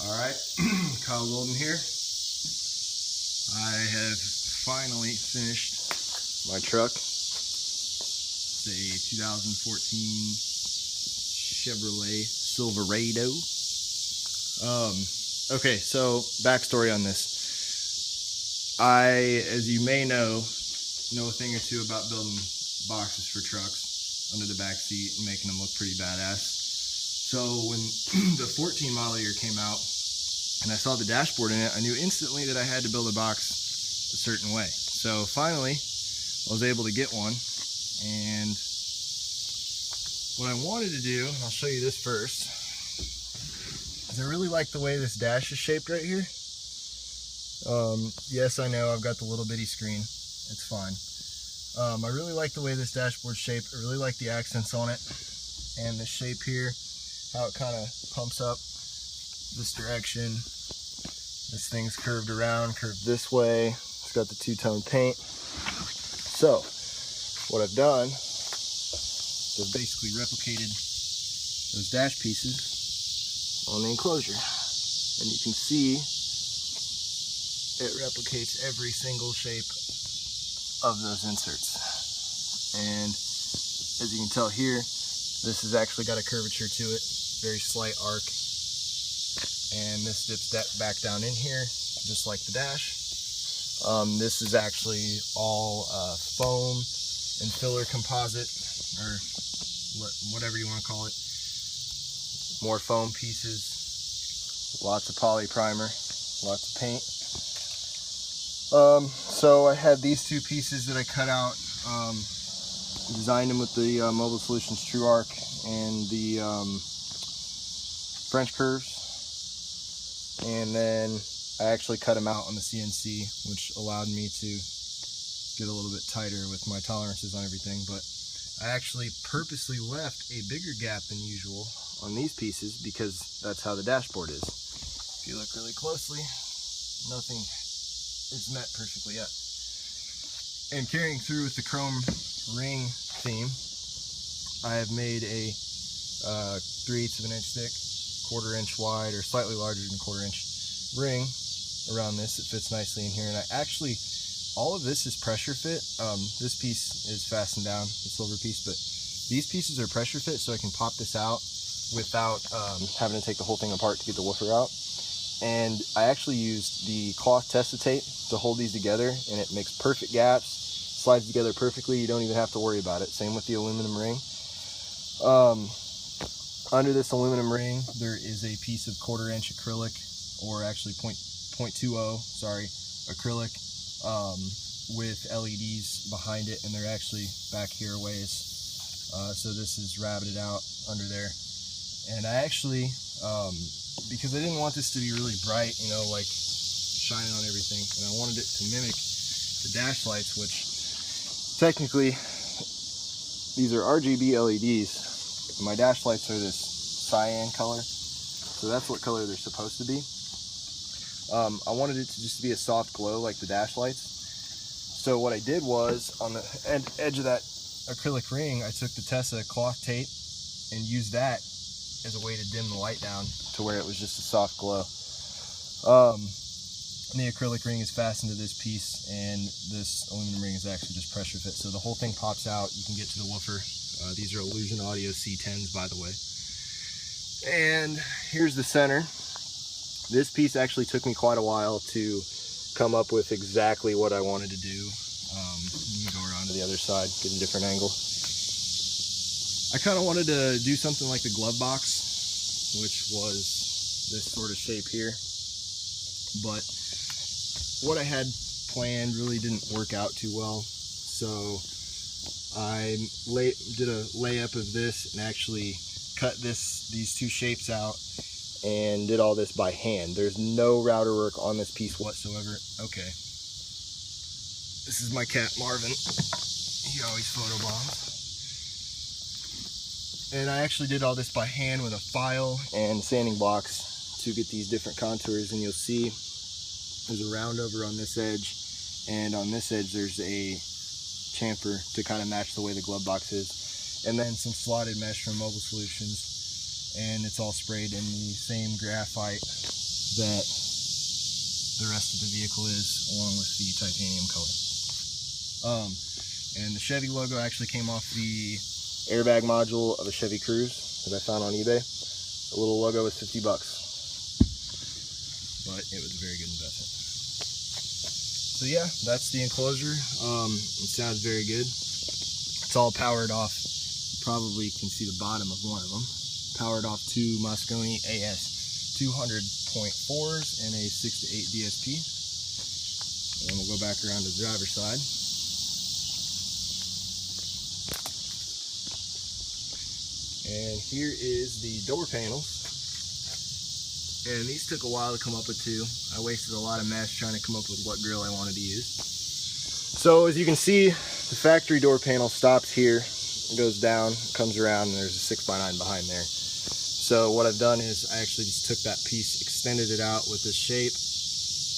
Alright, Kyle Golden here. I have finally finished my truck. It's a 2014 Chevrolet Silverado. Okay, so backstory on this. I, as you may know a thing or two about building boxes for trucks under the back seat and making them look pretty badass. So when the 14 model year came out and I saw the dashboard in it, I knew instantly that I had to build a box a certain way. So finally, I was able to get one. And what I wanted to do, and I'll show you this first, is I really like the way this dash is shaped right here. Yes, I know I've got the little bitty screen. It's fine. I really like the way this dashboard's shaped. I really like the accents on it. And the shape here, how it kind of pumps up this direction. This thing's curved around, curved this way. It's got the two-tone paint. So, what I've done is I've basically replicated those dash pieces on the enclosure. And you can see it replicates every single shape of those inserts. And as you can tell here, this has actually got a curvature to it, very slight arc. And this dips back down in here, just like the dash. This is actually all foam and filler composite, or whatever you want to call it. More foam pieces, lots of poly primer, lots of paint. So I had these two pieces that I cut out, designed them with the Mobile Solutions True Arc and the French curves. And then I actually cut them out on the CNC, which allowed me to get a little bit tighter with my tolerances on everything. But I actually purposely left a bigger gap than usual on these pieces because that's how the dashboard is. If you look really closely, nothing is met perfectly yet. And carrying through with the chrome ring theme, I have made a 3/8 of an inch thick, 1/4 inch wide, or slightly larger than 1/4 inch ring around this. It fits nicely in here. And I actually, all of this is pressure fit. This piece is fastened down, the silver piece, but these pieces are pressure fit, so I can pop this out without having to take the whole thing apart to get the woofer out. And I actually used the cloth Testa tape to hold these together, and it makes perfect gaps, slides together perfectly. You don't even have to worry about it. Same with the aluminum ring. Under this aluminum ring, there is a piece of 1/4 inch acrylic, or actually 0.20, sorry, acrylic, with LEDs behind it, and they're actually back here a ways. So this is rabbited out under there. And I actually, because I didn't want this to be really bright, like shining on everything, and I wanted it to mimic the dash lights, which technically these are RGB LEDs. My dash lights are this cyan color, so that's what color they're supposed to be. I wanted it to just be a soft glow like the dash lights. So what I did was, on the edge of that acrylic ring, I took the Testa cloth tape and used that as a way to dim the light down to where it was just a soft glow. And the acrylic ring is fastened to this piece, and this aluminum ring is actually just pressure fit. So the whole thing pops out. You can get to the woofer. These are Illusion Audio C10s, by the way. And here's the center. This piece actually took me quite a while to come up with exactly what I wanted to do. Let me go around to the other side, get a different angle. I kind of wanted to do something like the glove box, which was this sort of shape here. But what I had planned really didn't work out too well. So I did a layup of this and actually cut these two shapes out and did all this by hand. There's no router work on this piece whatsoever. Okay. This is my cat Marvin. He always photobombs. And I actually did all this by hand with a file and sanding blocks to get these different contours. And you'll see there's a round over on this edge, and on this edge there's a chamfer to kind of match the way the glove box is, and then some slotted mesh from Mobile Solutions, and it's all sprayed in the same graphite that the rest of the vehicle is, along with the titanium color. And the Chevy logo actually came off the airbag module of a Chevy Cruze that I found on eBay. The little logo was $50, but it was a very good investment. So yeah, that's the enclosure. It sounds very good. It's all powered off. You probably can see the bottom of one of them. Powered off two Mosconi AS 200.4s and a 6 to 8 DSP. And we'll go back around to the driver's side. And here is the door panels. And these took a while to come up with too. I wasted a lot of mesh trying to come up with what grill I wanted to use. So as you can see, the factory door panel stops here, goes down, comes around, and there's a 6x9 behind there. So what I've done is I actually just took that piece, extended it out with this shape,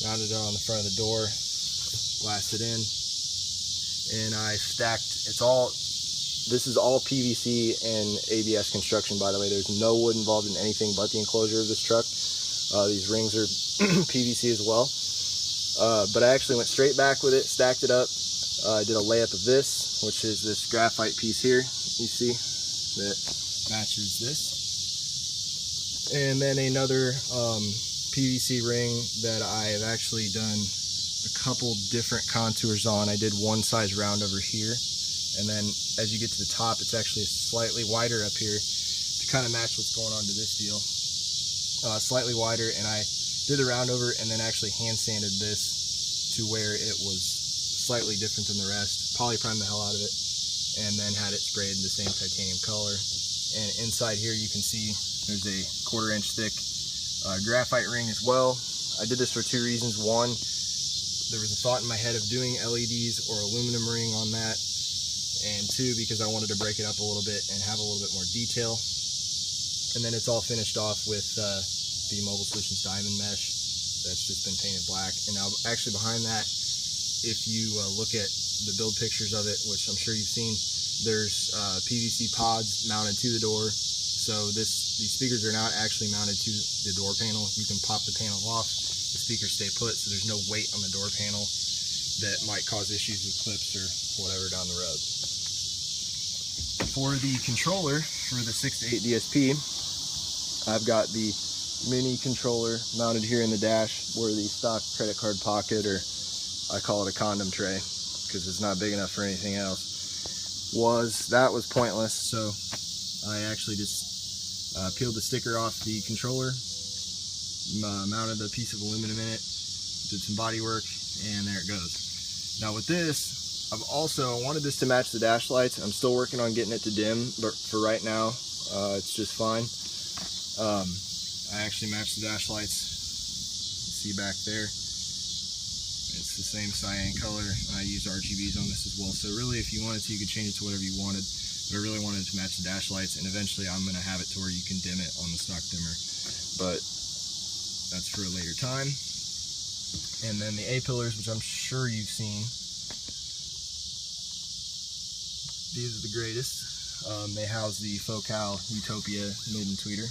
mounted it on the front of the door, glassed it in, and I stacked, this is all PVC and ABS construction, by the way. There's no wood involved in anything but the enclosure of this truck. These rings are PVC as well. But I actually went straight back with it, stacked it up. I did a layup of this, which is this graphite piece here, you see, that matches this. And then another PVC ring that I have actually done a couple different contours on. I did one size round over here. And then as you get to the top, it's actually slightly wider up here to kind of match what's going on to this deal. Slightly wider, and I did the round over and then actually hand sanded this to where it was slightly different than the rest. Polyprimed the hell out of it, and then had it sprayed in the same titanium color. And inside here you can see there's a 1/4 inch thick graphite ring as well. I did this for two reasons. One, there was a thought in my head of doing LEDs or aluminum ring on that. And two, because I wanted to break it up a little bit and have a little bit more detail. And then it's all finished off with the Mobile Solutions diamond mesh that's just been painted black. And now actually behind that, if you look at the build pictures of it, which I'm sure you've seen, there's PVC pods mounted to the door. So these speakers are not actually mounted to the door panel. You can pop the panel off, the speakers stay put, so there's no weight on the door panel that might cause issues with clips or whatever down the road. For the controller for the 6 to 8 DSP, I've got the mini controller mounted here in the dash where the stock credit card pocket, or I call it a condom tray because it's not big enough for anything else, that was pointless. So I actually just peeled the sticker off the controller, mounted a piece of aluminum in it, did some body work, and there it goes. Now with this, I wanted this to match the dash lights. I'm still working on getting it to dim, but for right now, it's just fine. I actually matched the dash lights. You see back there, it's the same cyan color. I used RGBs on this as well. So really, if you wanted to, you could change it to whatever you wanted. But I really wanted it to match the dash lights, and eventually I'm going to have it to where you can dim it on the stock dimmer. But that's for a later time. And then the A-pillars, which I'm sure you've seen. These are the greatest. They house the Focal Utopia maiden tweeter.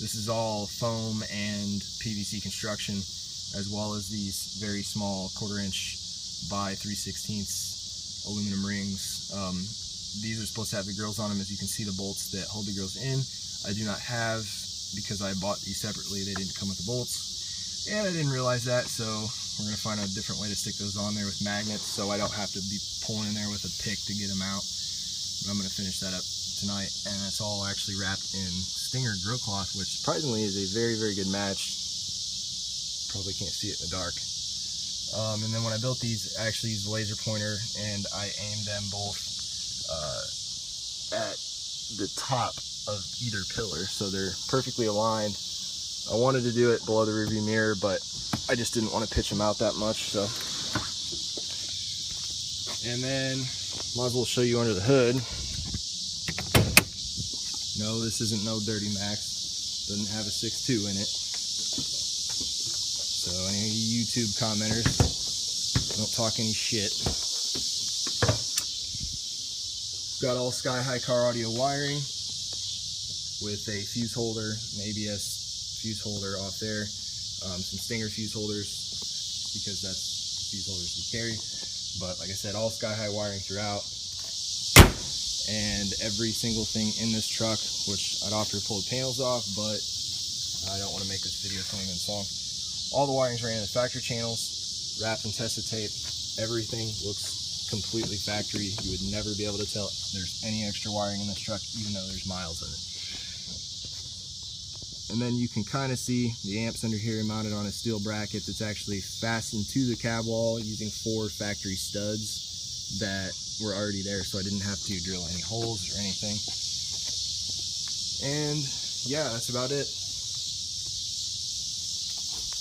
This is all foam and PVC construction, as well as these very small 1/4 inch by 3/16 aluminum rings. These are supposed to have the grills on them. As you can see, the bolts that hold the grills in, I do not have, because I bought these separately. They didn't come with the bolts, and I didn't realize that, so we're going to find a different way to stick those on there with magnets so I don't have to be pulling in there with a pick to get them out. But I'm going to finish that up tonight, and it's all actually wrapped in Stinger grill cloth, which surprisingly is a very, very good match. Probably can't see it in the dark. And then when I built these, I actually used a laser pointer, and I aimed them both at the top of either pillar, so they're perfectly aligned. I wanted to do it below the rearview mirror, but I just didn't want to pitch them out that much. So, and then might as well show you under the hood. No, this isn't no Dirty Max. Doesn't have a 6.2 in it. So any YouTube commenters, don't talk any shit. Got all Sky High car audio wiring with a fuse holder, an ABS fuse holder off there, some Stinger fuse holders, because that's fuse holders you carry. But like I said, all sky-high wiring throughout, and every single thing in this truck, which I'd offer to pull the panels off, but I don't want to make this video 20-minute long. All the wiring's ran in the factory channels, wrapped in tested tape. Everything looks completely factory. You would never be able to tell there's any extra wiring in this truck, even though there's miles of it. And then you can kind of see the amps under here mounted on a steel bracket that's actually fastened to the cab wall using 4 factory studs that were already there, so I didn't have to drill any holes or anything. And yeah, that's about it.